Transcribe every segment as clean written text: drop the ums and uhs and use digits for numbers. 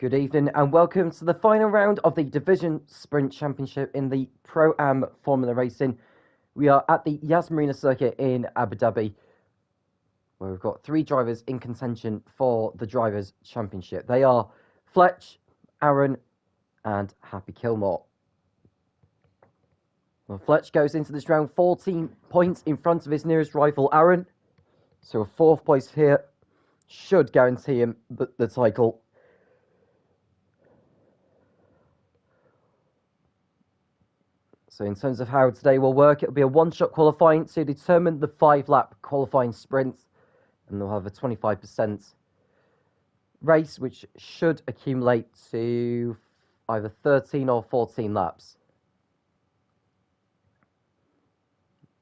Good evening and welcome to the final round of the Division Sprint Championship in the Pro-Am Formula Racing. We are at the Yas Marina circuit in Abu Dhabi, where we've got three drivers in contention for the Drivers' Championship. They are Fletch, Aaron and Happy Kilmore. Well, Fletch goes into this round 14 points in front of his nearest rival, Aaron. So a fourth place here should guarantee him the title. So in terms of how today will work, it'll be a one-shot qualifying to determine the 5-lap qualifying sprint. And they'll have a 25% race, which should accumulate to either 13 or 14 laps.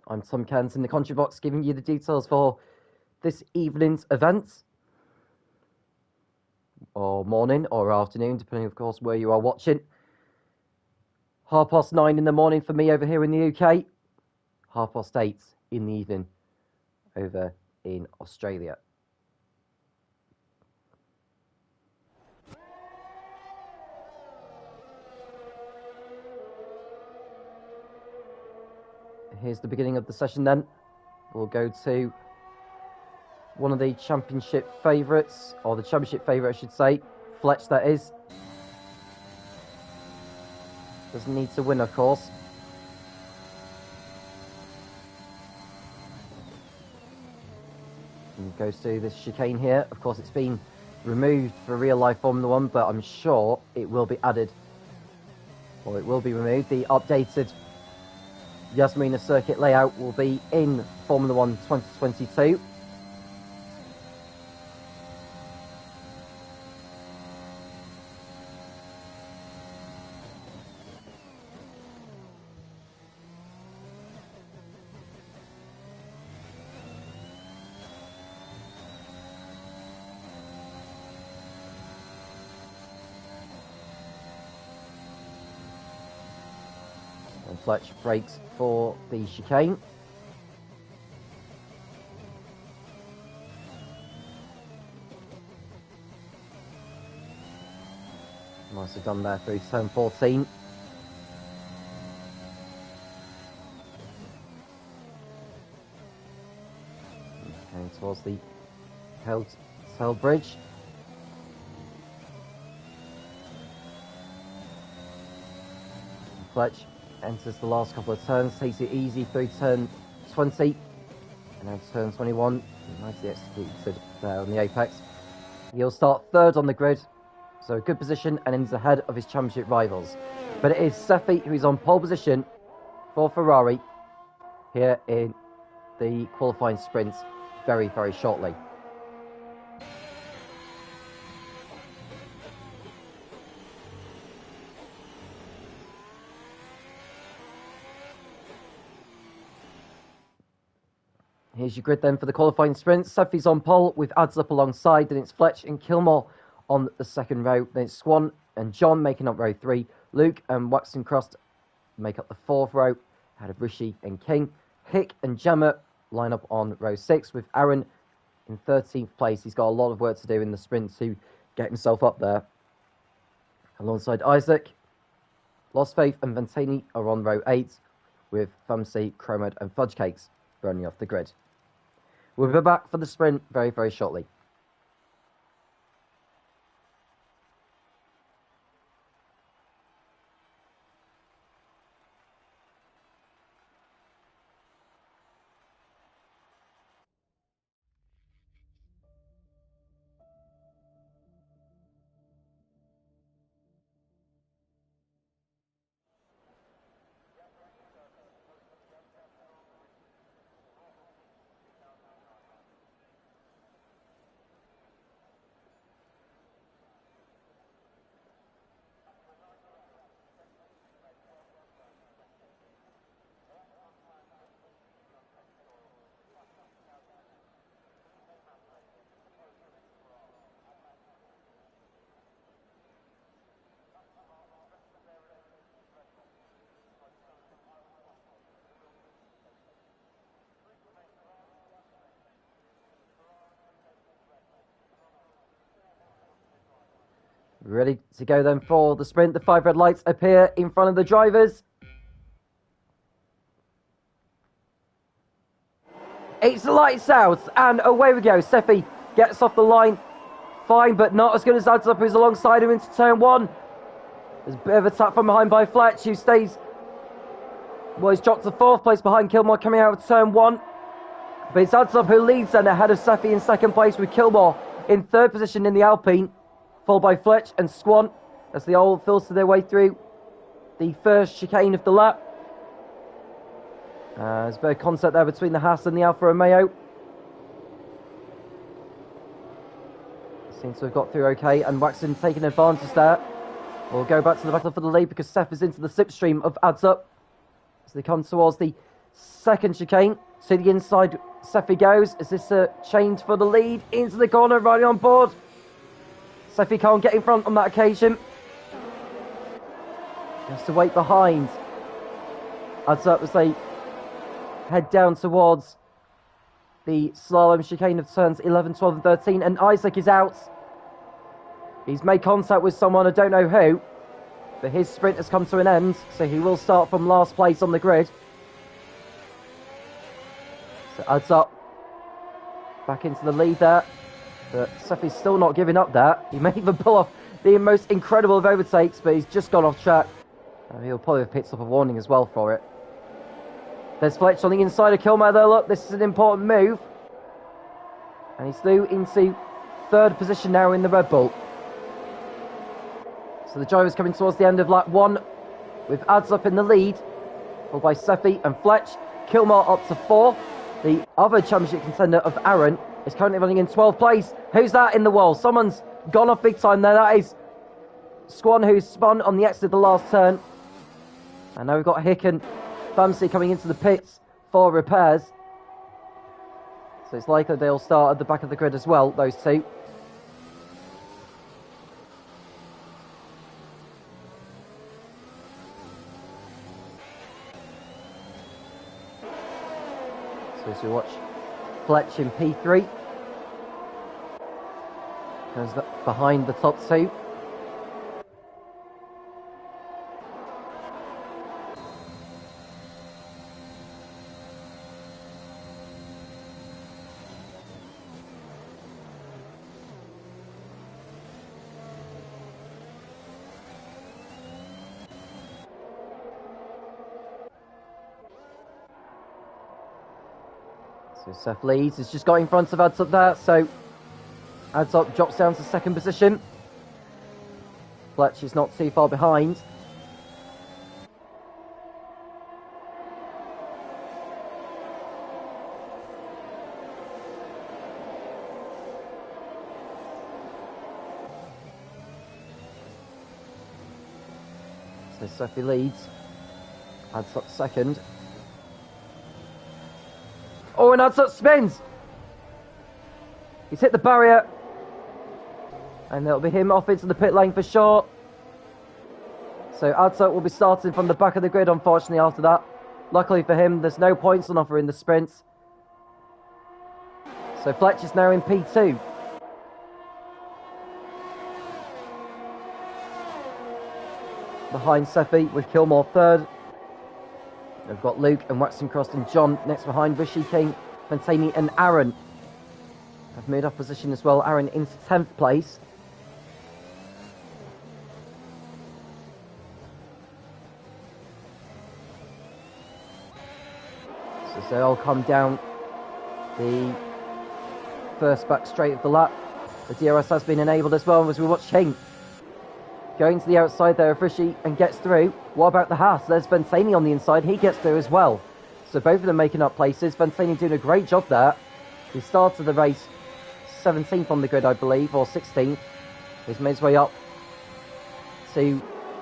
I'm Tom Kent in the commentary box, giving you the details for this evening's event. Or morning or afternoon, depending, of course, where you are watching. 9:30 in the morning for me over here in the UK. 8:30 in the evening over in Australia. Here's the beginning of the session then. We'll go to one of the championship favourites, or the championship favourite I should say, Fletch that is. Doesn't need to win, of course. And goes to this chicane here. Of course, it's been removed for real-life Formula 1, but I'm sure it will be added, or it will be removed. The updated Yas Marina circuit layout will be in Formula 1 2022. And Fletch brakes for the chicane. Nicely done there through turn 14. Going towards the Hell Bridge. Fletch enters the last couple of turns, takes it easy through turn 20, and now turn 21, nicely executed there on the apex. He'll start third on the grid, so a good position, and he's ahead of his championship rivals. But it is Sefi who is on pole position for Ferrari here in the qualifying sprint very, very shortly. Here's your grid then for the qualifying sprint. Sefi's on pole with ads up alongside. Then it's Fletch and Kilmore on the second row. Then it's Swan and John making up row 3. Luke and Waxon Cross make up the fourth row, ahead of Rishi and King. Hick and Gemma line up on row 6 with Aaron in 13th place. He's got a lot of work to do in the sprint to get himself up there. Alongside Isaac, Lost Faith and Ventini are on row 8 with Famsi, Chromad and Fudge Cakes running off the grid. We'll be back for the sprint very, very shortly. Ready to go then for the sprint. The 5 red lights appear in front of the drivers. It's lights out, and away we go. Seffi gets off the line. Fine, but not as good as Adds Up, who's alongside him into turn 1. There's a bit of a tap from behind by Fletch, who stays... Well, he's dropped to 4th place behind Kilmore coming out of turn 1. But it's Adds Up who leads then ahead of Seffi in 2nd place, with Kilmore in 3rd position in the Alpine, followed by Fletch and Squan as they all filter their way through the first chicane of the lap. There's a bit of contact there between the Haas and the Alfa Romeo. Seems to have got through okay, and Waxon taking advantage there. We'll go back to the battle for the lead because Seth is into the slipstream of Adds Up. As they come towards the 2nd chicane, to the inside, Seffi goes. Is this a change for the lead? Into the corner, riding on board. Seffi can't get in front on that occasion. He has to wait behind. Adds Up as they head down towards the slalom chicane of turns 11, 12 and 13, and Isaac is out. He's made contact with someone, I don't know who, but his sprint has come to an end, so he will start from last place on the grid. So Adds Up back into the lead there, but Seffi's still not giving up there. He may even pull off the most incredible of overtakes, but he's just gone off track. He'll probably have picked up a warning as well for it. There's Fletch on the inside of Kilmer there. Look, this is an important move. And he's through into 3rd position now in the Red Bull. So the driver's coming towards the end of lap 1 with Adds Up in the lead, followed by Seffi and Fletch. Kilmer up to 4. The other championship contender of Aaron is currently running in 12th place. Who's that in the wall? Someone's gone off big time there. That is Squan, who's spun on the exit of the last turn. And now we've got Hick and Bamsey coming into the pits for repairs. So it's likely they'll start at the back of the grid as well, those two. So as we watch Fletch in P3. Goes behind the top 2. So Seth leads, has just got in front of Adds Up there, so Adds Up drops down to 2nd position. Fletch is not too far behind. So Seffi leads, Adds Up 2nd. Oh, and Adds Up spins! He's hit the barrier. And it'll be him off into the pit lane for sure. So Adds Up will be starting from the back of the grid, unfortunately, after that. Luckily for him, there's no points on offer in the sprint. So Fletch is now in P2. Behind Seffi with Kilmore 3rd. They've got Luke and Waxon Cross and John next behind Rishi King, Fantini and Aaron. Have moved off position as well. Aaron into 10th place. So they all come down the first back straight of the lap. The DRS has been enabled as well as we watch King going to the outside there of Rishi and gets through. What about the Haas? There's Fantini on the inside. He gets through as well. So both of them making up places. Fantini doing a great job there. He started the race 17th on the grid, I believe, or 16th. He's made his way up to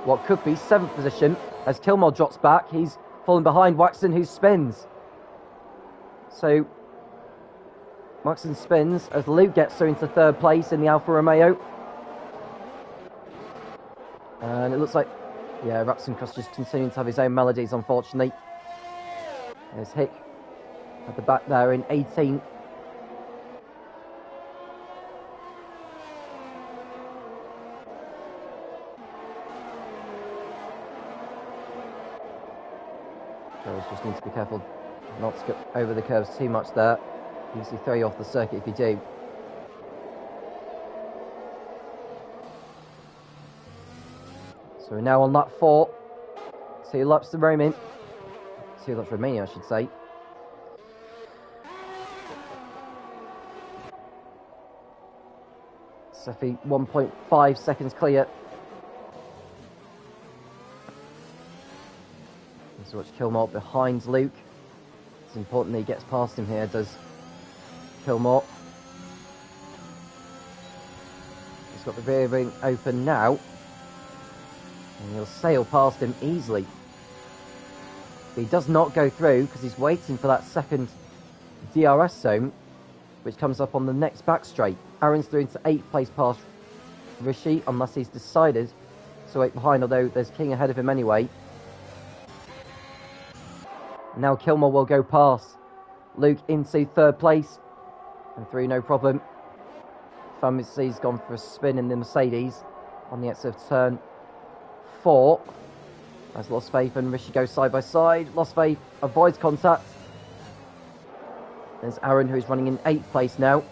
what could be 7th position as Kilmore drops back. He's falling behind Waxon, who spins. So Waxon spins as Luke gets through into 3rd place in the Alfa Romeo. And it looks like, yeah, Rapson Cross just continuing to have his own melodies, unfortunately. There's Hick at the back there in 18th. Girls just need to be careful not to go over the curves too much there. Easily throw you off the circuit if you do. So we're now on lap 4. 2 laps remaining. 2 laps remaining, I should say. Seffi 1.5 seconds clear. Let's watch Kilmore behind Luke. It's important that he gets past him here, does Kilmore. He's got the rear wing open now. And he'll sail past him easily. But he does not go through because he's waiting for that second DRS zone, which comes up on the next back straight. Aaron's through into 8th place past Rishi, unless he's decided to wait behind, although there's King ahead of him anyway. Now Kilmore will go past Luke into 3rd place and through no problem. Family's gone for a spin in the Mercedes on the exit of turn 4. As Lost Faith and Rishi go side by side. Lost Faith avoids contact. There's Aaron, who's running in 8th place now.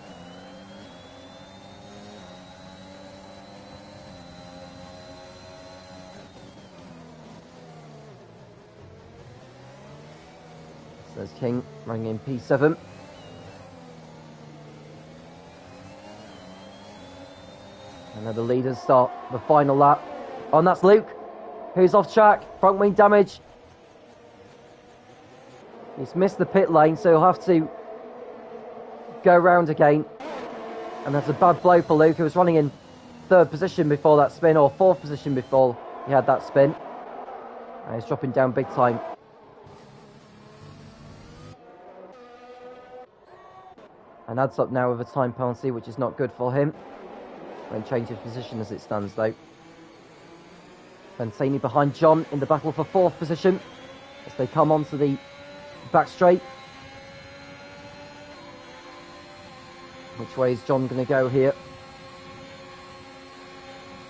So there's King running in P7. And now the leaders start the final lap. Oh, and that's Luke, who's off track. Front wing damage. He's missed the pit lane, so he'll have to go round again. And that's a bad blow for Luke, who was running in 3rd position before that spin, or 4th position before he had that spin. And he's dropping down big time. And adds up now with a time penalty, which is not good for him. Won't change his position as it stands, though. Fantini behind John in the battle for 4th position as they come onto the back straight. Which way is John going to go here?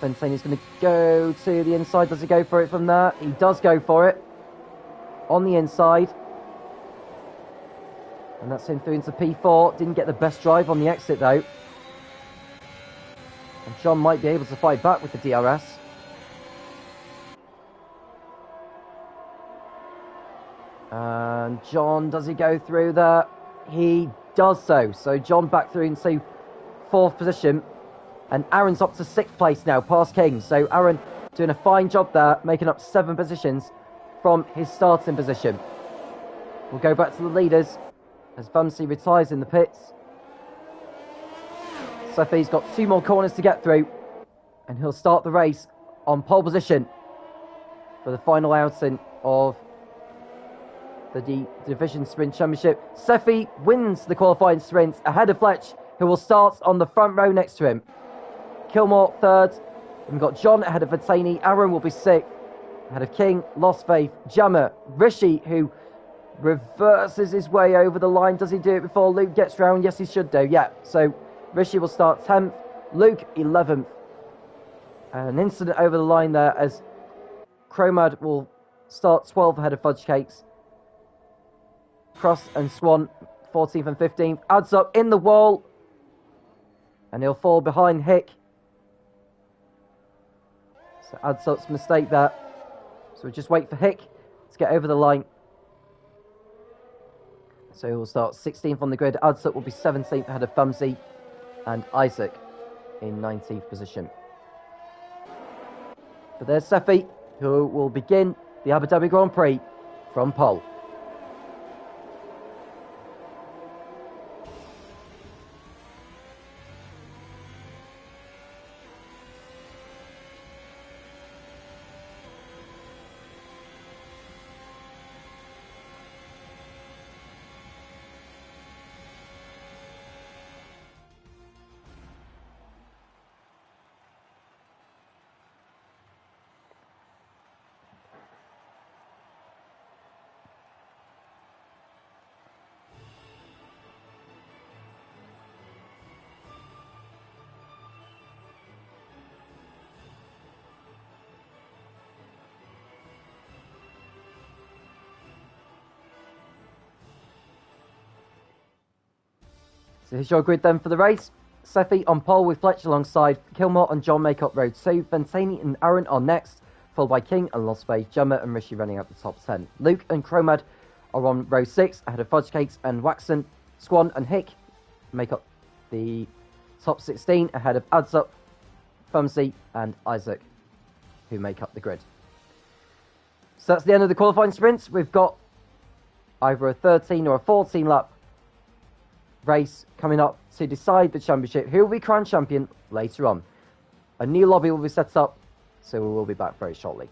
Fantini's going to go to the inside. Does he go for it from there? He does go for it. On the inside. And that's him through into P4. Didn't get the best drive on the exit, though. And John might be able to fight back with the DRS. And John, does he go through there? He does so. So John back through into 4th position. And Aaron's up to 6th place now, past King. So Aaron doing a fine job there, making up 7 positions from his starting position. We'll go back to the leaders as Vamsi retires in the pits. Seffi's got 2 more corners to get through. And he'll start the race on pole position for the final outing of the Division Sprint Championship. Seffi wins the qualifying sprint ahead of Fletch, who will start on the front row next to him. Kilmore 3rd. We've got John ahead of Vatani. Aaron will be 6th. Ahead of King, Lost Faith, Jammer, Rishi, who reverses his way over the line. Does he do it before Luke gets round? Yes, he should do. Yeah. So Rishi will start 10th. Luke 11th. An incident over the line there as Chromad will start 12th ahead of Fudge Cakes. Cross and Swan 14th and 15th. Adds up in the wall. And he'll fall behind Hick. So adds up's mistake there. So we'll just wait for Hick to get over the line. So he'll start 16th on the grid. Adds up will be 17th ahead of Fumsy. And Isaac in 19th position. But there's Seffi, who will begin the Abu Dhabi Grand Prix from pole. So here's your grid then for the race. Seffi on pole with Fletch alongside Kilmore and John make up row 2. Ventani and Aaron are next, followed by King and Lost Bay, Gemma and Rishi running out the top 10. Luke and Chromad are on row 6, ahead of Fudge Cakes and Waxon. Swan and Hick make up the top 16, ahead of Adds Up, Fumsy and Isaac, who make up the grid. So that's the end of the qualifying sprints. We've got either a 13 or a 14 lap race coming up to decide the championship. Who will be crowned champion later on? A new lobby will be set up, so we will be back very shortly.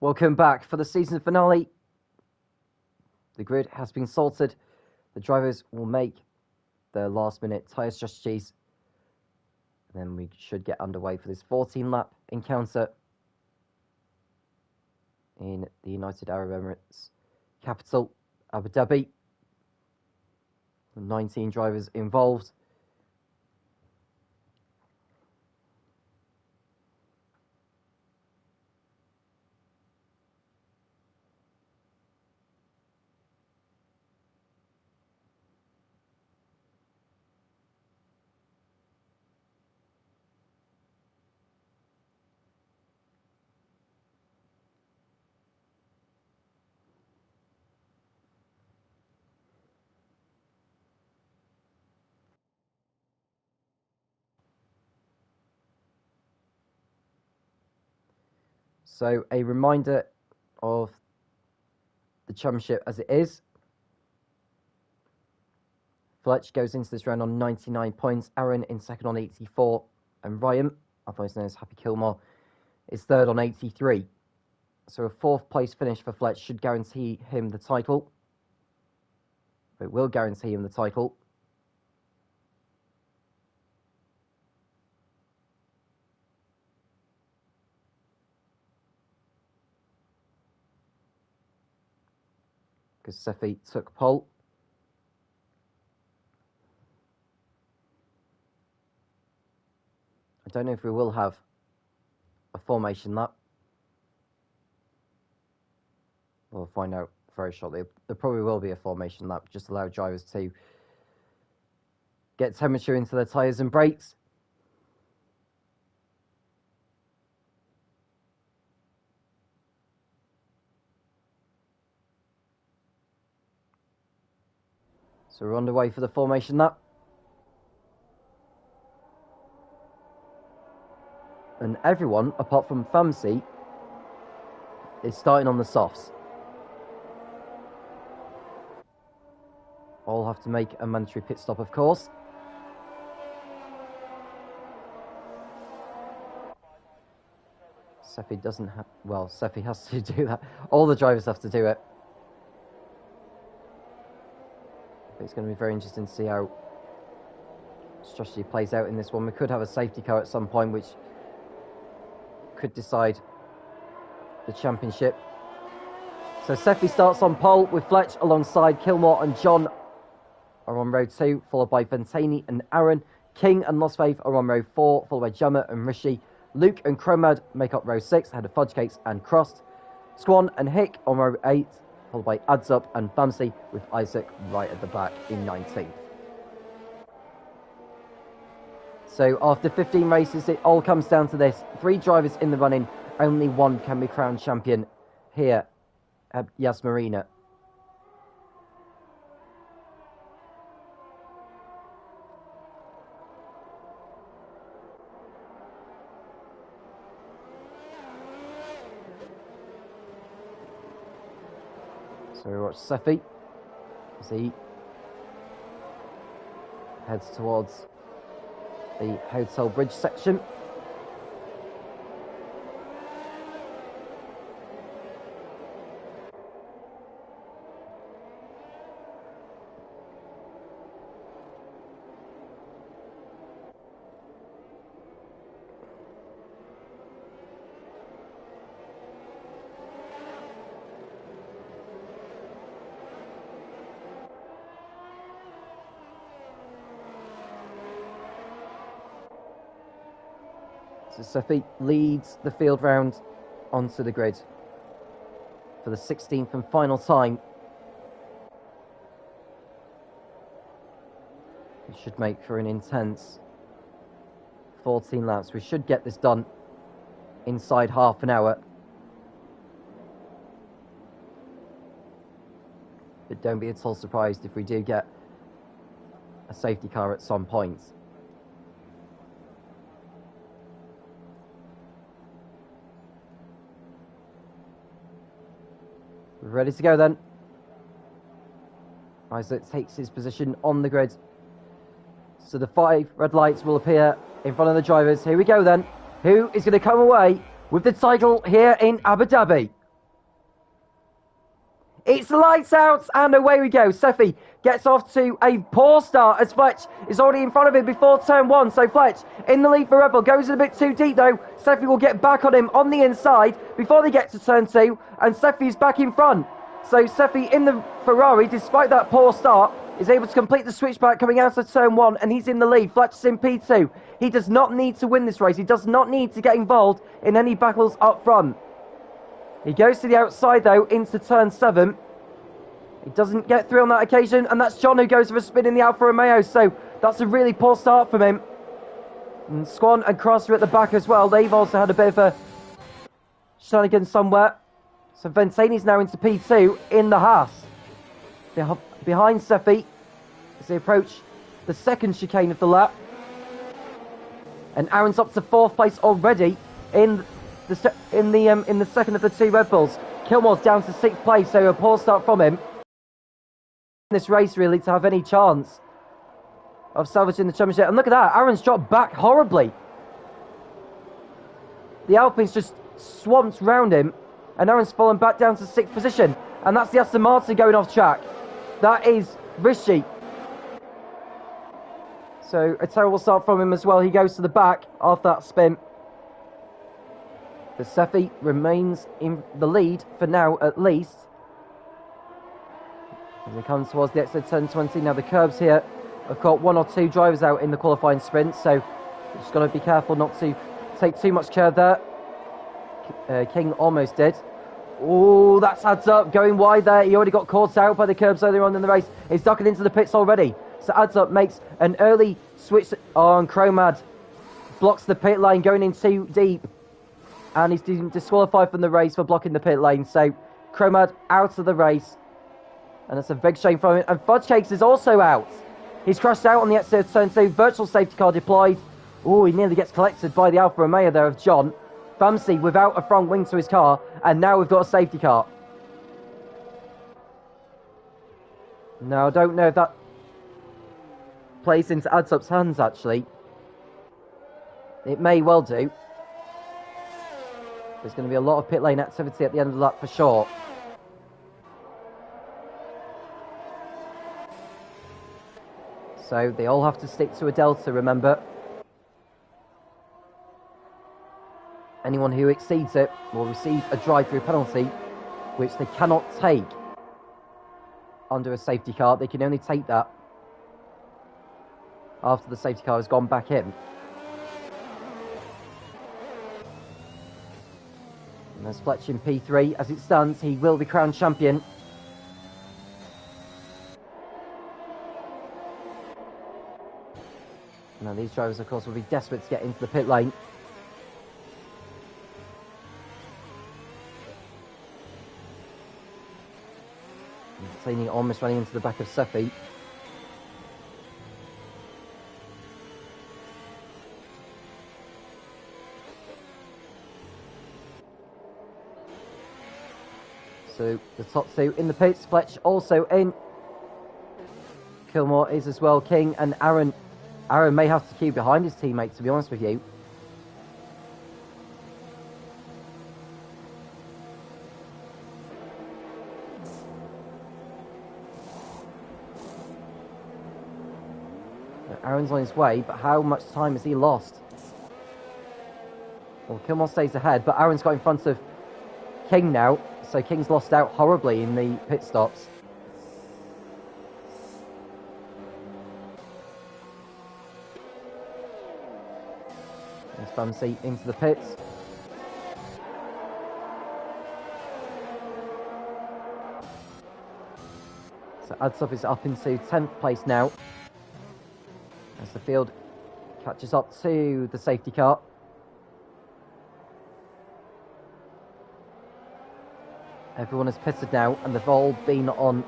Welcome back for the season finale. The grid has been salted. The drivers will make their last-minute tyre strategies. And then we should get underway for this 14-lap encounter in the United Arab Emirates capital, Abu Dhabi. 19 drivers involved. So a reminder of the championship as it is. Fletch goes into this round on 99 points, Aaron in second on 84, and Ryan, otherwise known as Happy Kilmore, is third on 83. So a fourth place finish for Fletch should guarantee him the title. It will guarantee him the title. Because Sefi took pole. I don't know if we will have a formation lap. We'll find out very shortly. There probably will be a formation lap, just allow drivers to get temperature into their tyres and brakes. So we're underway for the formation lap. And everyone, apart from Famsi, is starting on the softs. All have to make a mandatory pit stop, of course. Sefi doesn't have... Well, Sefi has to do that. All the drivers have to do it. It's going to be very interesting to see how strategy plays out in this one. We could have a safety car at some point, which could decide the championship. So Sefi starts on pole with Fletch alongside Kilmore and John are on row 2, followed by Ventani and Aaron. King and Lost Faith are on row 4, followed by Gemma and Rishi. Luke and Cromad make up row 6, ahead of Fudgecakes and Crossed. Swan and Hick on row 8, followed by Adds Up and Famsi, with Isaac right at the back in 19th. So after 15 races, it all comes down to this. 3 drivers in the running, only one can be crowned champion here at Yas Marina. So we watch Sefi as he heads towards the Hotel Bridge section. So Sefi leads the field round onto the grid for the 16th and final time. It should make for an intense 14 laps. We should get this done inside half an hour. But don't be at all surprised if we do get a safety car at some point. Ready to go then. Isaac takes his position on the grid. So the 5 red lights will appear in front of the drivers. Here we go then. Who is going to come away with the title here in Abu Dhabi? It's lights out, and away we go. Seffi gets off to a poor start as Fletch is already in front of him before turn 1. So Fletch in the lead for Red Bull. Goes a bit too deep though. Seffi will get back on him on the inside before they get to turn 2, and Seffi's back in front. So Seffi in the Ferrari, despite that poor start, is able to complete the switchback coming out of turn 1, and he's in the lead. Fletch is in P2. He does not need to win this race. He does not need to get involved in any battles up front. He goes to the outside, though, into turn 7. He doesn't get through on that occasion, and that's John who goes for a spin in the Alfa Romeo, so that's a really poor start from him. And Swan and Cross are at the back as well. They've also had a bit of a shenanigan somewhere. So Ventani's now into P2 in the Haas. Behind Seffi as they approach the second chicane of the lap. And Aaron's up to 4th place already in the second of the 2 Red Bulls. Kilmore's down to 6th place, so a poor start from him. This race really to have any chance of salvaging the championship. And look at that, Aaron's dropped back horribly. The Alpine's just swamped round him, and Aaron's fallen back down to 6th position. And that's the Aston Martin going off track. That is Rishi. So a terrible start from him as well. He goes to the back after that spin. But Seffi remains in the lead for now, at least. As he comes towards the exit turn 20. Now the curbs here have got 1 or 2 drivers out in the qualifying sprint, so just got to be careful not to take too much curve there. King almost did. Oh, that's Adds Up going wide there. He already got caught out by the curbs earlier on in the race. He's ducking into the pits already. So Adds Up makes an early switch on Chromad. Blocks the pit lane going in too deep. And he's disqualified from the race for blocking the pit lane. So Chromad out of the race. And that's a big shame from him. And Fudge Cakes is also out. He's crashed out on the exit of turn 2. Virtual safety car deployed. Oh, he nearly gets collected by the Alfa Romeo there of John. Famsi without a front wing to his car, and now we've got a safety car. Now, I don't know if that plays into Adds Up's hands, actually. It may well do. There's going to be a lot of pit lane activity at the end of the lap for sure. So they all have to stick to a delta, remember. Anyone who exceeds it will receive a drive-through penalty, which they cannot take under a safety car. They can only take that after the safety car has gone back in. And there's Fletch in P3. As it stands, he will be crowned champion. Now these drivers, of course, will be desperate to get into the pit lane. Tini almost running into the back of Seffi. So the top 2 in the pits. Fletch also in. Kilmore is as well. King and Aaron. Aaron may have to queue behind his teammate, to be honest with you. Aaron's on his way, but how much time has he lost? Well, Kilmore stays ahead, but Aaron's got in front of King now, so King's lost out horribly in the pit stops. There's Bamsey into the pits. So Adds Up is up into 10th place now, as the field catches up to the safety car. Everyone has pitted now, and they've all been on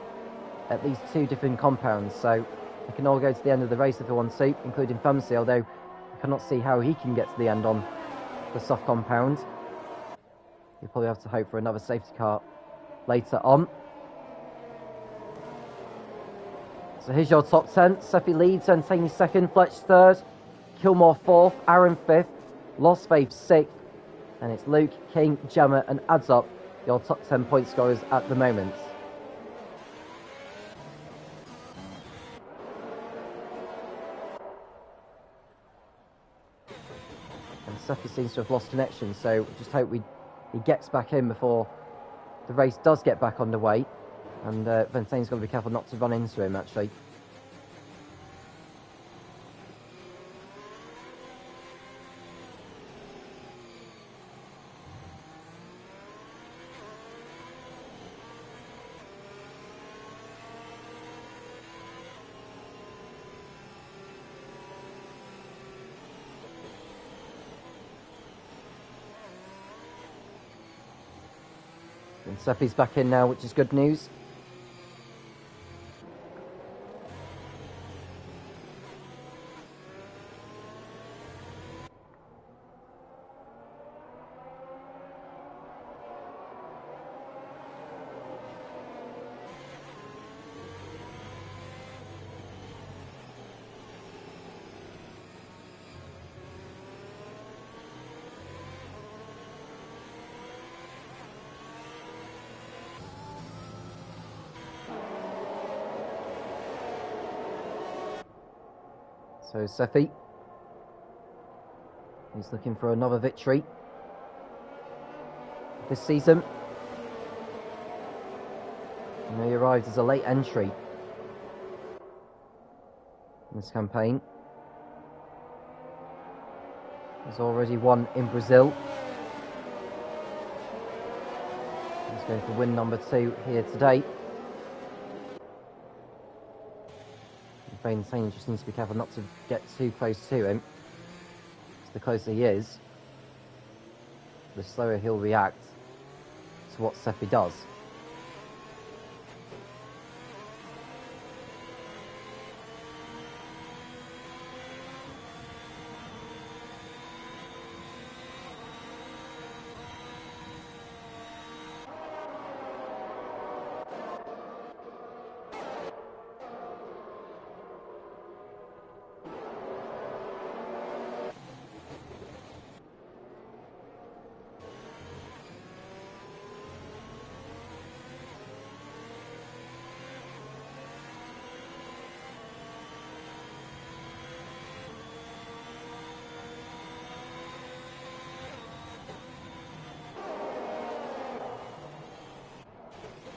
at least 2 different compounds, so they can all go to the end of the race if they want to, including Famsi, although I cannot see how he can get to the end on the soft compound. You'll probably have to hope for another safety car later on. So here's your top 10. Seffi leads, Antani 2nd, Fletch 3rd, Kilmore 4th, Aaron 5th, Lost Faith 6th, and it's Luke, King, Gemma and Adds Up, your top 10 point scorers at the moment. Sefi seems to have lost connection, so just hope he gets back in before the race does get back underway. And Ventane's got to be careful not to run into him, actually. And Sefi's back in now, which is good news. So Sefi, he's looking for another victory this season. You know, he arrived as a late entry in this campaign. He's already won in Brazil. He's going for win number 2 here today. Insane, just needs to be careful not to get too close to him. So the closer he is, the slower he'll react to what Sefi does.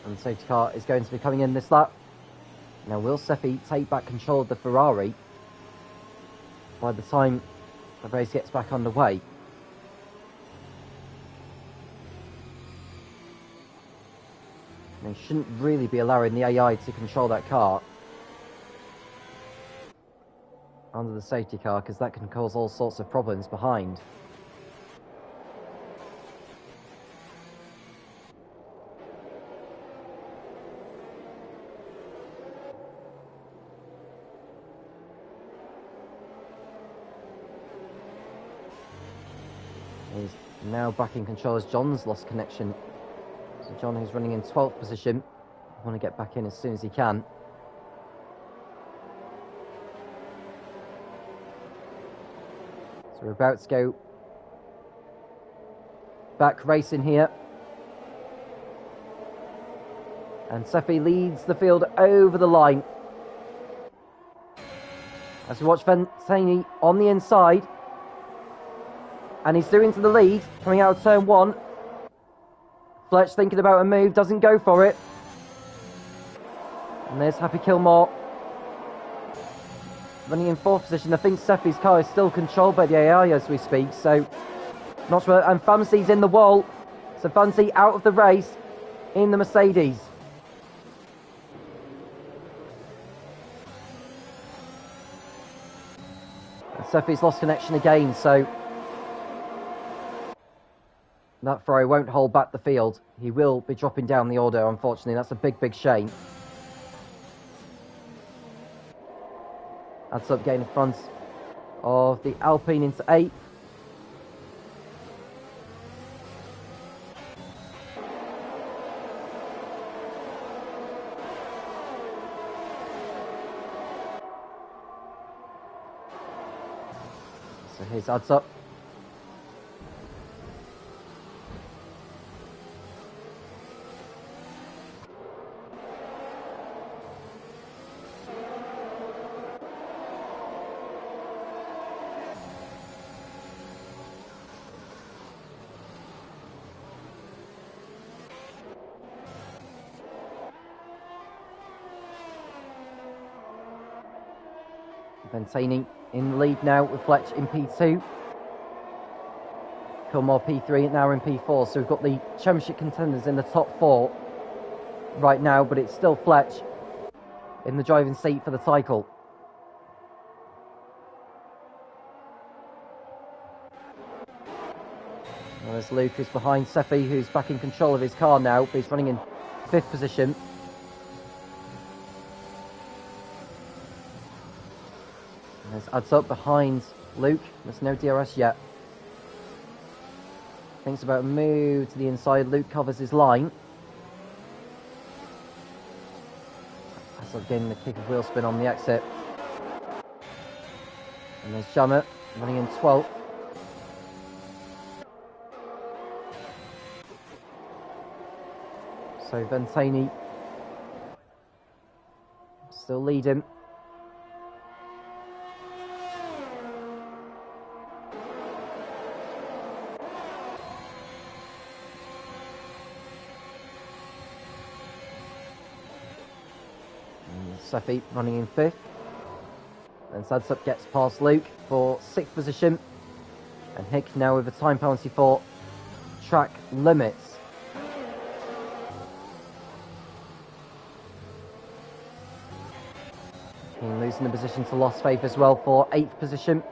And the safety car is going to be coming in this lap. Now, will Sefi take back control of the Ferrari by the time the race gets back underway? They shouldn't really be allowing the AI to control that car under the safety car, because that can cause all sorts of problems behind. He's now back in control as John's lost connection. So John, who's running in 12th position, want to get back in as soon as he can. So we're about to go back racing here. And Sefi leads the field over the line. As we watch Ventani on the inside. And he's through into the lead, coming out of turn 1. Fletch thinking about a move, doesn't go for it. And there's Happy Kilmore running in 4th position. I think Sefi's car is still controlled by the AI as we speak, so not sure. And Famsi's in the wall, so Famsi out of the race in the Mercedes. And Sefi's lost connection again, so that Ferrari won't hold back the field. He will be dropping down the order, unfortunately. That's a big, big shame. Adds up getting in front of the Alpine into 8th. So here's adds up. Ventani in the lead now with Fletch in P2. Kilmore P3 and now in P4. So we've got the championship contenders in the top 4 right now, but it's still Fletch in the driving seat for the title. And there's Luke who's behind Seffi, who's back in control of his car now, but he's running in 5th position. And there's Adds Up behind Luke. There's no DRS yet. Thinks about a move to the inside. Luke covers his line. Adds Up getting the kick of wheel spin on the exit. And there's Jammer running in 12th. So Ventani still leading. Seffi running in 5th. And Sadsup gets past Luke for 6th position. And Hick now with a time penalty for track limits. And losing the position to Lost Faith as well for 8th position.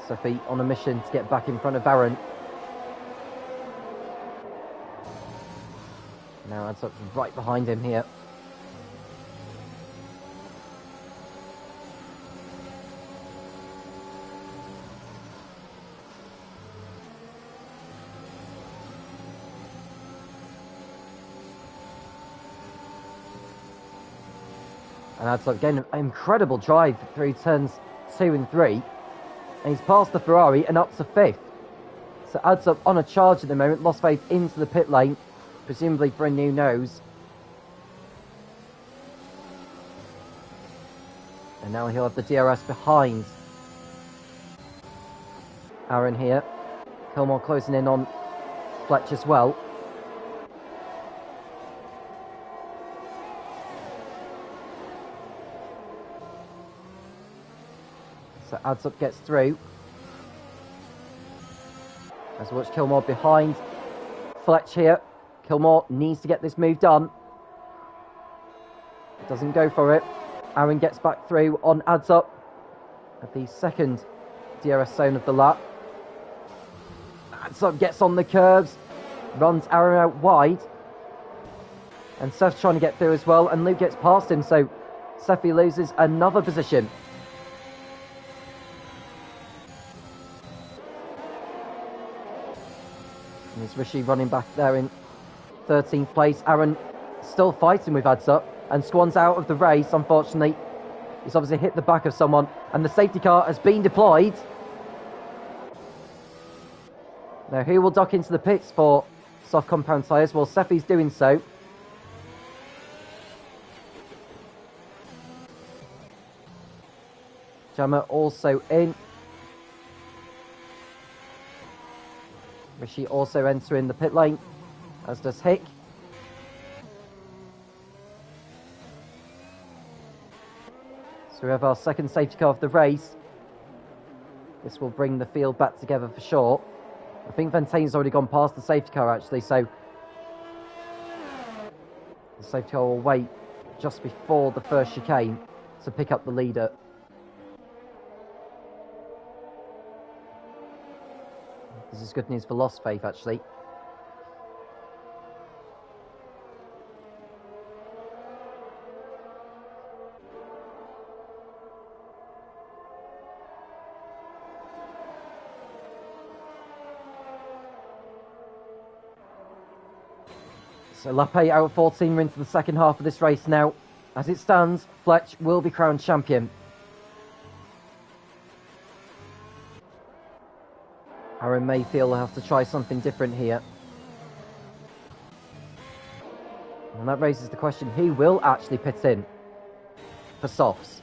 Seffi on a mission to get back in front of Aaron. Now Adds Up right behind him here. And Adds Up getting an incredible drive through turns 2 and 3. And he's past the Ferrari and up to 5th. So Adds Up on a charge at the moment. Lost Faith into the pit lane, presumably for a new nose. And now he'll have the DRS behind Aaron here. Kilmore closing in on Fletch as well. So Adds Up gets through. As we watch Kilmore behind Fletch here. Kilmore needs to get this move done. Doesn't go for it. Aaron gets back through on Adds Up at the second DRS zone of the lap. Adds Up gets on the curbs, runs Aaron out wide. And Seth's trying to get through as well, and Luke gets past him, so Seffi loses another position. And it's Rishi running back there in 13th place. Aaron still fighting with Adds Up, and Swan's out of the race, unfortunately. He's obviously hit the back of someone, and the safety car has been deployed. Now, who will duck into the pits for soft compound tyres? Well, Seffi's doing so. Jammer also in. Rishi also entering the pit lane, as does Hick. So we have our second safety car of the race. This will bring the field back together for sure. I think Ventani's already gone past the safety car actually, so the safety car will wait just before the first chicane to pick up the leader. This is good news for Lost Faith, actually. So lap 8 out of 14, we're into the second half of this race now. As it stands, Fletch will be crowned champion. Aaron Mayfield will have to try something different here. And that raises the question, who will actually pit in for softs?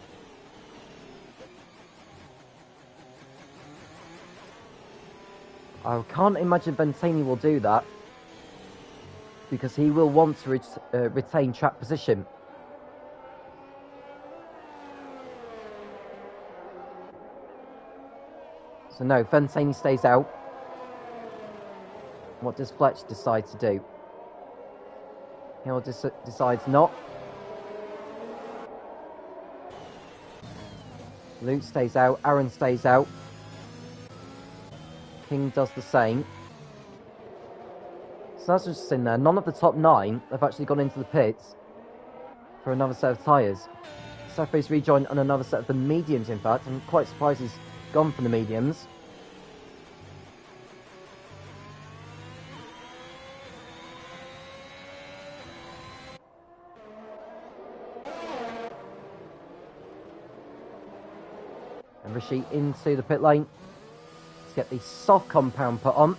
I can't imagine Ventani will do that. because he will want to retain track position. So no, Fentani stays out. What does Fletch decide to do? Hill decides not. Luke stays out. Aaron stays out. King does the same. So that's just in there. None of the top 9 have actually gone into the pits for another set of tyres. Safe's rejoined on another set of the mediums, in fact. I'm quite surprised he's gone for the mediums. And Rishi into the pit lane to get the soft compound put on.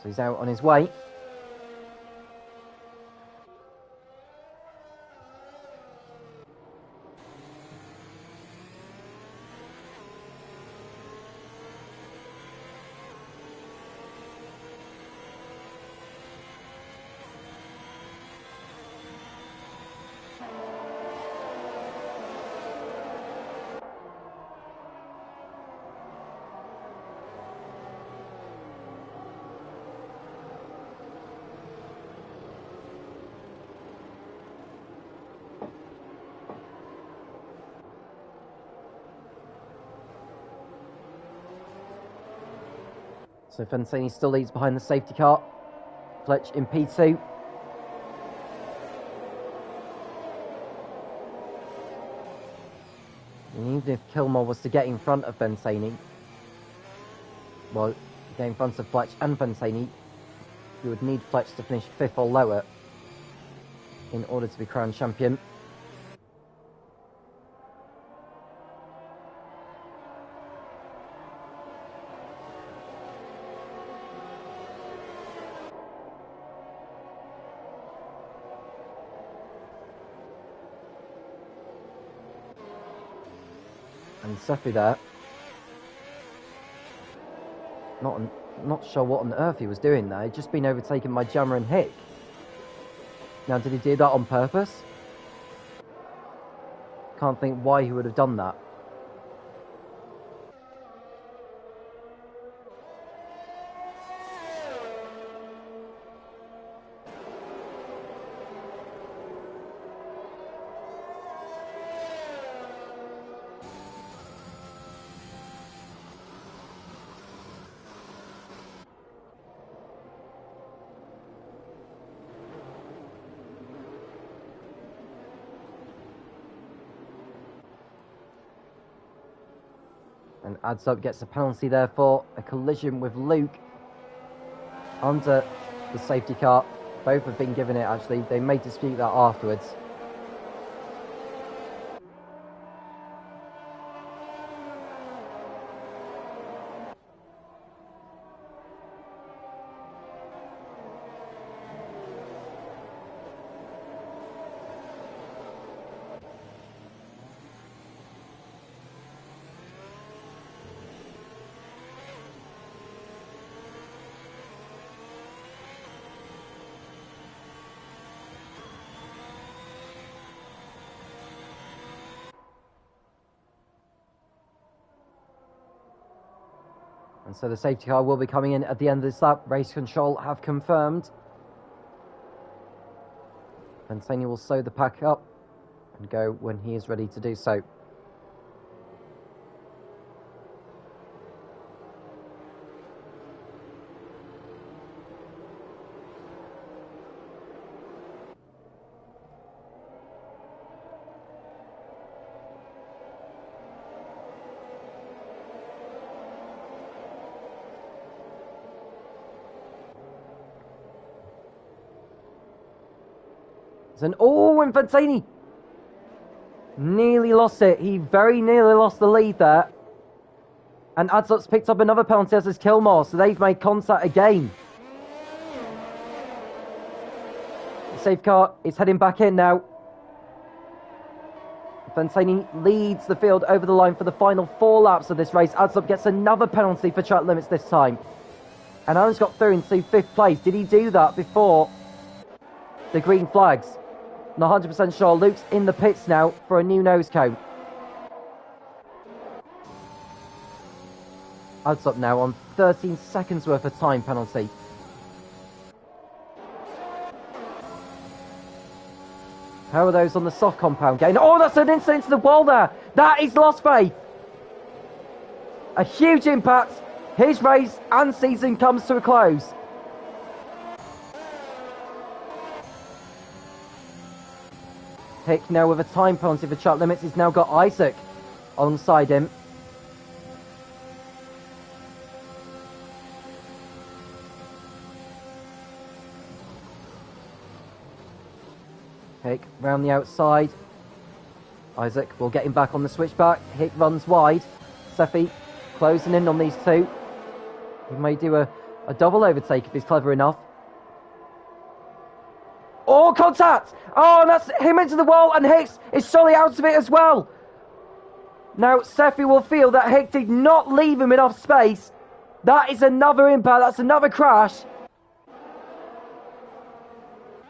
So he's out on his way. So Fentani still leads behind the safety car. Fletch in P2. And even if Kilmore was to get in front of Fentani, well, get in front of Fletch and Fentani, you would need Fletch to finish 5th or lower in order to be crowned champion. And Sefi there. Not sure what on earth he was doing there. He'd just been overtaken by Jammer and Hick. Now, did he do that on purpose? Can't think why he would have done that. And adds up, gets a penalty there for a collision with Luke under the safety car. Both have been given it, actually. They may dispute that afterwards. And so the safety car will be coming in at the end of this lap. Race control have confirmed. Fentani will sew the pack up and go when he is ready to do so. And Fentani nearly lost it. He very nearly lost the lead there. And Adzup's picked up another penalty, as is Kilmore, so they've made contact again. The safe car is heading back in now. Fantini leads the field over the line for the final 4 laps of this race. Adds up, gets another penalty for track limits this time. And Aaron's got through into 5th place. Did he do that before the green flags? Not 100% sure. Luke's in the pits now for a new nose cone. Adds up now on 13 seconds worth of time penalty. How are those on the soft compound gain? Oh, that's an incident to the wall there. That is lost faith. A huge impact. His race and season comes to a close. Hick now with a time penalty for track limits. He's now got Isaac alongside him. Hick round the outside. Isaac will get him back on the switchback. Hick runs wide. Seffi closing in on these two. He may do a double overtake if he's clever enough. Oh, contact! Oh, that's him into the wall, and Hicks is surely out of it as well. Now, Seffi will feel that Hick did not leave him enough space. That is another impact. That's another crash.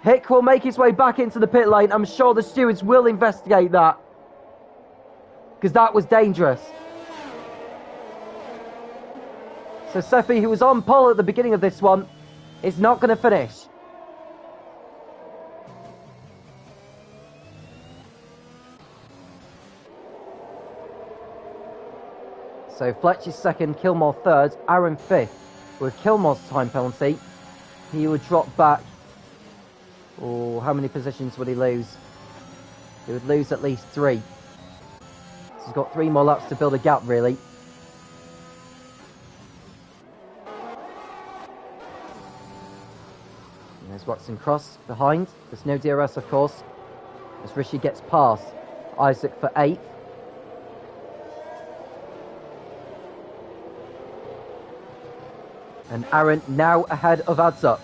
Hick will make his way back into the pit lane. I'm sure the stewards will investigate that, because that was dangerous. So Seffi, who was on pole at the beginning of this one, is not going to finish. So Fletch is second, Kilmore third, Aaron fifth. With Kilmore's time penalty, he would drop back. Oh, how many positions would he lose? He would lose at least 3. So he's got 3 more laps to build a gap, really. And there's Watson Cross behind. There's no DRS, of course, as Rishi gets past Isaac for 8th. And Aaron now ahead of Adsup.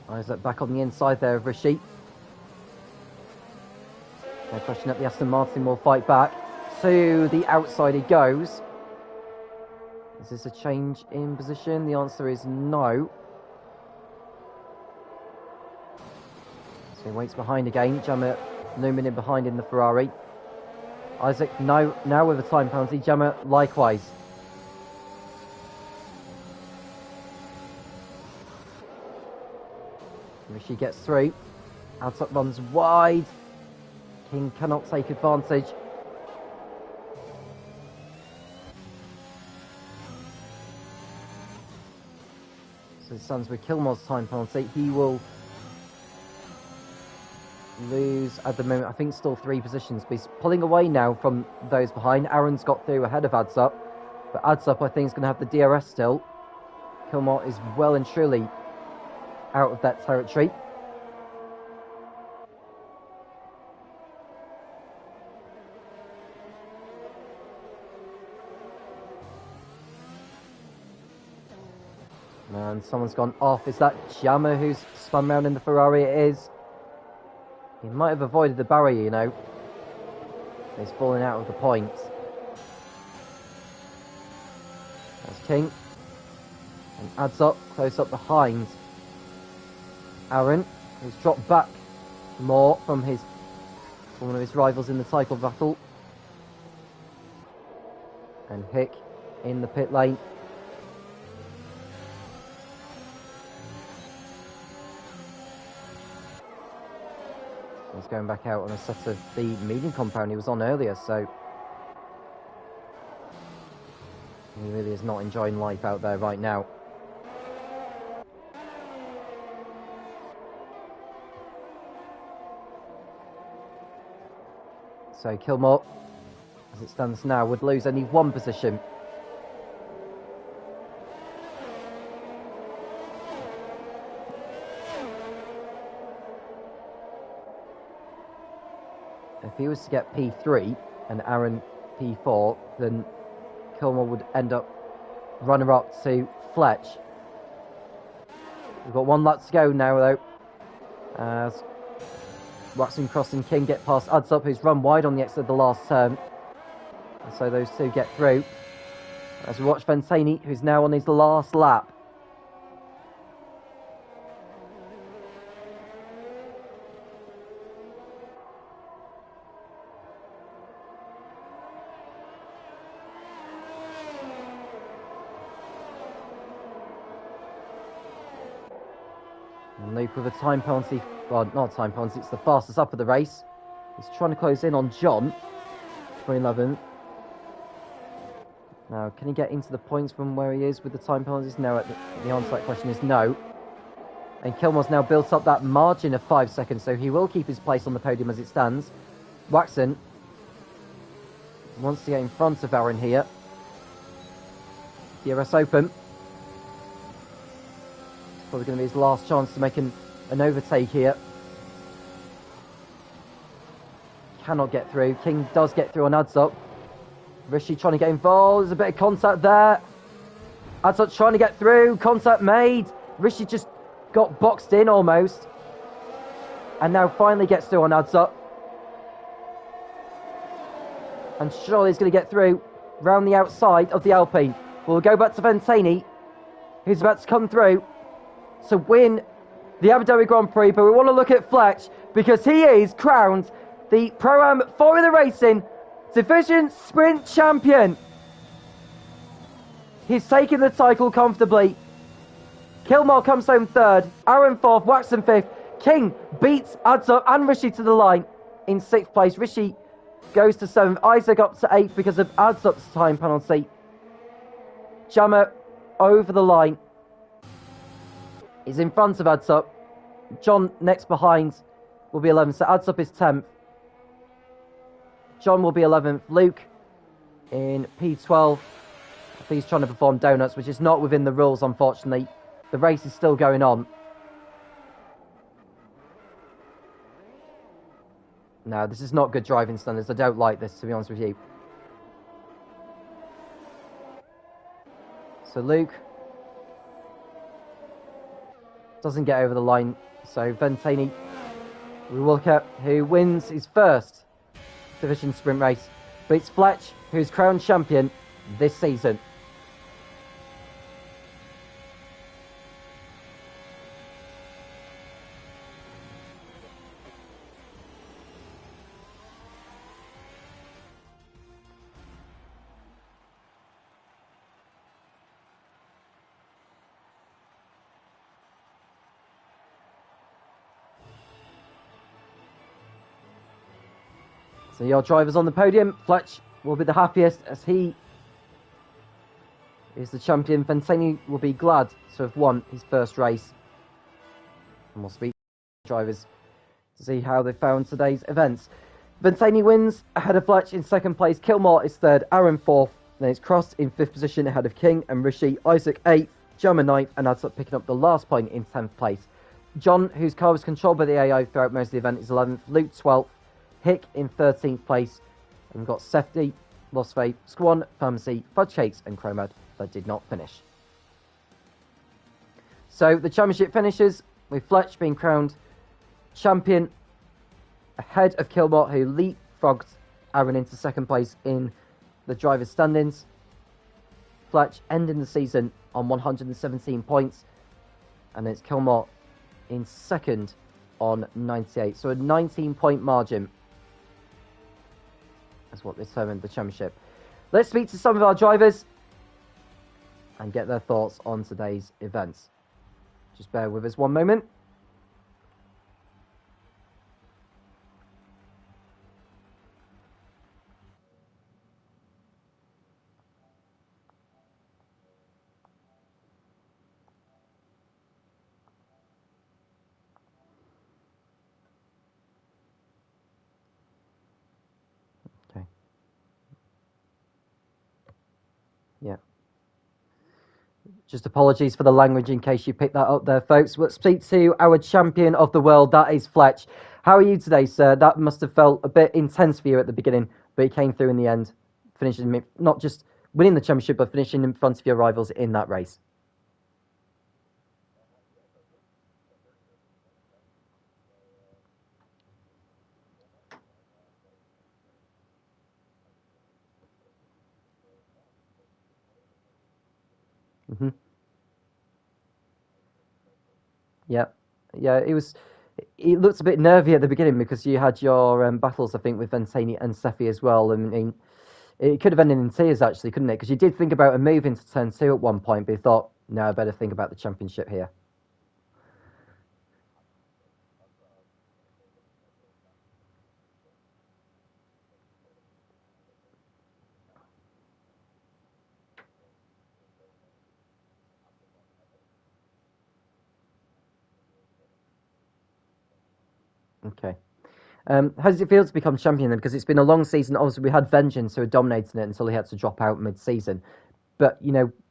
Isaac back on the inside there of Rishi. No question that the Aston Martin will fight back. To the outside he goes. Is this a change in position? The answer is no. So he waits behind again. Gemma looming in behind in the Ferrari. Isaac now with a time penalty. Gemma likewise. Rishi gets through. Adsup runs wide. King cannot take advantage. So it stands with Kilmore's time penalty. He will lose at the moment, I think, still 3 positions. But he's pulling away now from those behind. Aaron's got through ahead of Adsup. But Adsup, I think, is going to have the DRS still. Kilmore is well and truly out of that territory. And someone's gone off. Is that Jammer who's spun round in the Ferrari? It is. He might have avoided the barrier, you know. He's falling out of the points. That's King. And Adsup close up behind Aaron, who's dropped back more from one of his rivals in the title battle. And Hick in the pit lane. He's going back out on a set of the medium compound he was on earlier, so he really is not enjoying life out there right now. So Kilmore, as it stands now, would lose only 1 position. If he was to get P3 and Aaron P4, then Kilmore would end up runner-up to Fletch. We've got 1 lap to go now, though. As Waxman, Cross and King get past Adsup, who's run wide on the exit of the last turn. And so those two get through. As we watch Ventani, who's now on his last lap. And Luke with a time penalty, well, not a time penalty, it's the fastest up of the race. He's trying to close in on John for 11th. Now, can he get into the points from where he is with the time penalties? No, the answer to that question is no. And Kilmore's now built up that margin of 5 seconds, so he will keep his place on the podium as it stands. Waxon wants to get in front of Aaron here. DRS open. It's probably going to be his last chance to make an overtake here. Cannot get through. King does get through on Adsup. Rishi trying to get involved. There's a bit of contact there. Adsup trying to get through. Contact made. Rishi just got boxed in almost. And now finally gets through on Adsup. And surely he's going to get through round the outside of the Alpine. We'll go back to Ventani, who's about to come through to win the Abu Dhabi Grand Prix. But we want to look at Fletch because he is crowned the Pro-Am Formula Racing Division Sprint Champion. He's taken the title comfortably. Kilmore comes home 3rd, Aaron 4th, Waxon 5th. King beats Adsup and Rishi to the line in 6th place. Rishi goes to 7th, Isaac up to 8th because of Adsup's time penalty. Jammer over the line. He's in front of Adsup. John next behind will be 11th, so Adsup is 10th. John will be 11th. Luke in P12. I think he's trying to perform donuts, which is not within the rules, unfortunately. The race is still going on. No, this is not good driving standards. I don't like this, to be honest with you. So Luke doesn't get over the line. So Ventani, we will look at who wins his first division sprint race. But it's Fletch who's crowned champion this season. So your drivers on the podium. Fletch will be the happiest as he is the champion. Ventani will be glad to have won his first race. And we'll speak to drivers to see how they found today's events. Ventani wins ahead of Fletch in 2nd place. Kilmore is 3rd, Aaron 4th. Then it's Cross in 5th position ahead of King and Rishi. Isaac 8th, Jammer 9th, and Adsup picking up the last point in 10th place. John, whose car was controlled by the AI throughout most of the event, is 11th. Luke 12th. Hick in 13th place. And we've got Sefti, Lost Faith, Squan, Pharmacy, Fudge Cakes, and Chromad that did not finish. So the championship finishes with Fletch being crowned champion ahead of Kilmore, who leapfrogged Aaron into 2nd place in the drivers' standings. Fletch ending the season on 117 points. And it's Kilmore in 2nd on 98. So a 19-point margin. That's what determined the championship. Let's speak to some of our drivers and get their thoughts on today's events. Just bear with us one moment. Yeah. Just apologies for the language in case you picked that up there, folks. Let's speak to our champion of the world. That is Fletch. How are you today, sir? That must have felt a bit intense for you at the beginning, but you came through in the end, finishing not just winning the championship, but finishing in front of your rivals in that race. Hmm. Yeah, yeah. It was. It looked a bit nervy at the beginning because you had your battles, I think, with Ventani and Sefi as well. I mean, it could have ended in tears actually, couldn't it? Because you did think about a move into turn two at one point, but you thought, no, I better think about the championship here. Okay. How does it feel to become champion then? Because it's been a long season. Obviously, we had Vengeance who had dominated it until he had to drop out mid-season. But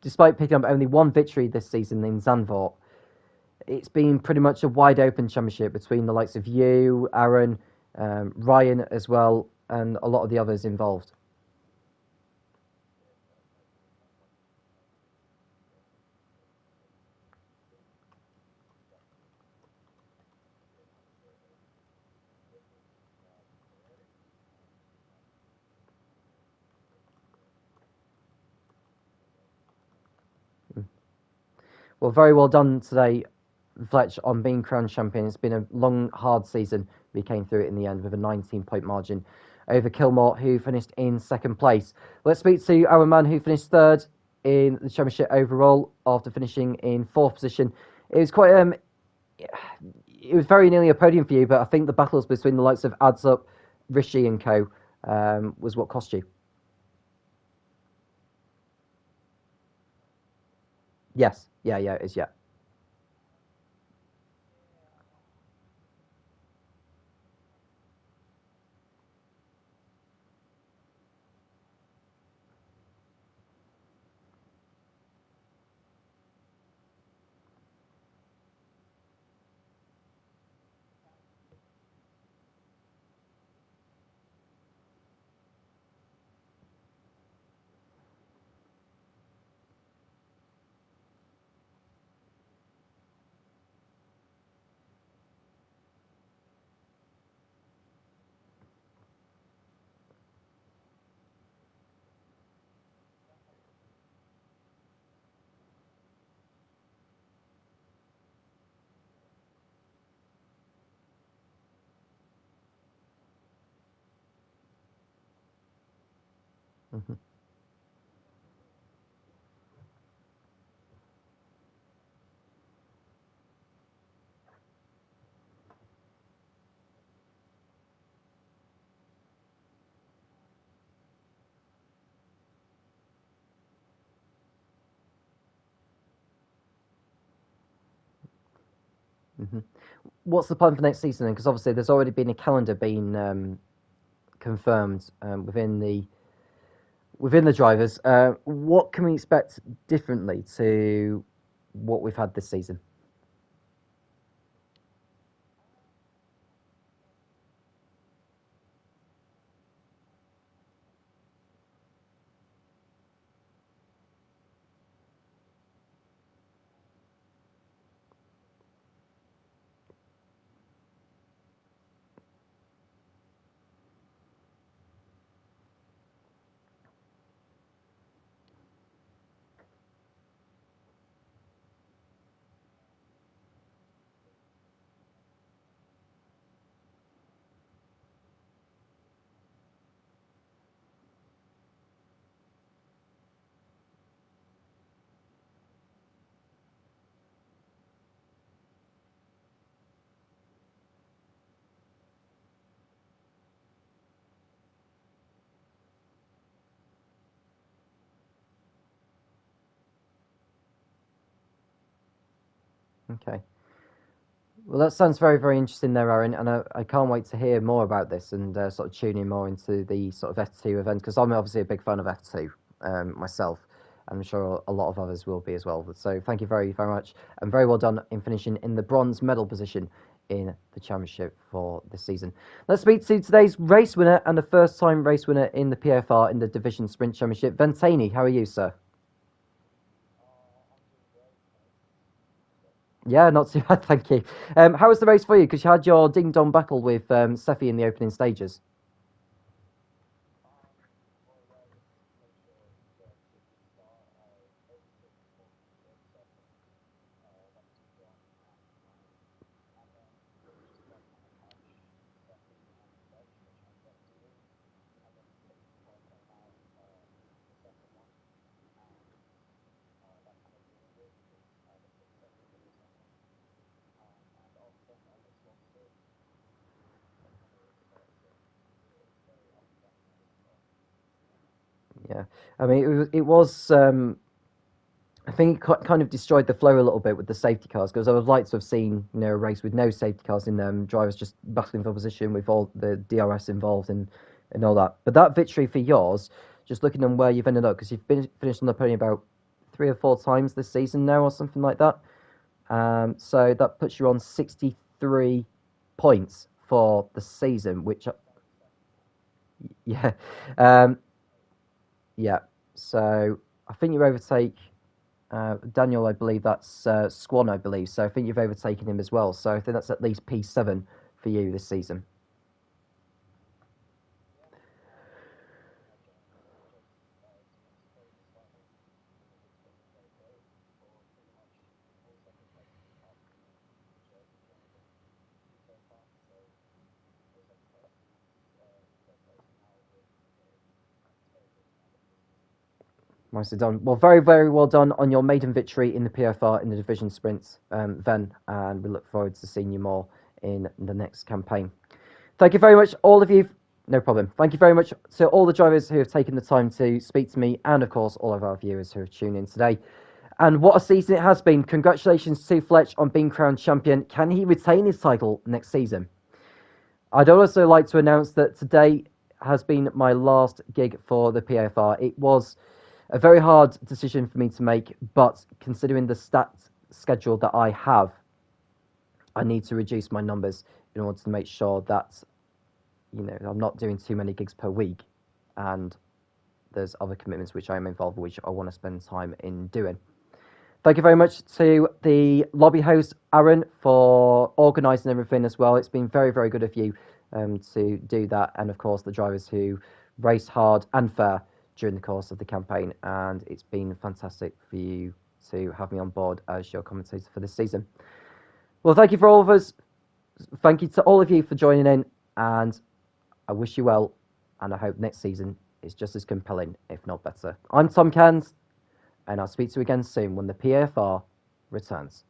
despite picking up only one victory this season in Zandvoort, it's been pretty much a wide open championship between the likes of you, Aaron, Ryan as well, and a lot of the others involved. Well, very well done today, Fletch, on being crowned champion. It's been a long, hard season. We came through it in the end with a 19-point margin over Kilmore, who finished in second place. Let's speak to our man who finished third in the championship overall after finishing in fourth position. It was quite it was very nearly a podium for you, but I think the battles between the likes of Adds Up, Rishi and co. Was what cost you. Yes, yeah, it is, yeah. Hmm. Hmm. What's the plan for next season then? Because obviously there's already been a calendar being confirmed within the drivers. What can we expect differently to what we've had this season? Okay. Well, that sounds very, very interesting there, Aaron, and I can't wait to hear more about this and sort of tune in more into the sort of F2 event because I'm obviously a big fan of F2 myself. I'm sure a lot of others will be as well. So thank you very, very much, and very well done in finishing in the bronze medal position in the championship for this season. Let's speak to today's race winner and the first time race winner in the PFR in the Division Sprint Championship. Ventani, how are you, sir? Yeah, not too bad, thank you. How was the race for you? Because you had your ding-dong battle with Sefi in the opening stages. Yeah, I mean, it was I think it kind of destroyed the flow a little bit with the safety cars because I would like to have seen a race with no safety cars in them, drivers just battling for position with all the DRS involved and all that. But that victory for yours, just looking on where you've ended up, because you've been finished on the podium about 3 or 4 times this season now or something like that. So that puts you on 63 points for the season, which yeah, um, yeah. So I think you overtake. Daniel, I believe that's Squan, I believe. So I think you've overtaken him as well. So I think that's at least P7 for you this season. Nicely done. Well, very, very well done on your maiden victory in the PFR in the division sprints, Ven, and we look forward to seeing you more in the next campaign. Thank you very much, all of you. No problem. Thank you very much to all the drivers who have taken the time to speak to me, and of course, all of our viewers who have tuned in today. And what a season it has been. Congratulations to Fletch on being crowned champion. Can he retain his title next season? I'd also like to announce that today has been my last gig for the PFR. It was a very hard decision for me to make, but considering the stat schedule that I have, I need to reduce my numbers in order to make sure that I'm not doing too many gigs per week, and there's other commitments which I am involved with, which I want to spend time in doing. Thank you very much to the lobby host, Aaron, for organising everything as well. It's been very, very good of you to do that. And of course, the drivers who raced hard and fair during the course of the campaign. And it's been fantastic for you to have me on board as your commentator for this season. Well, thank you for all of us. Thank you to all of you for joining in. And I wish you well. And I hope next season is just as compelling, if not better. I'm Tom Cairns, and I'll speak to you again soon when the PFR returns.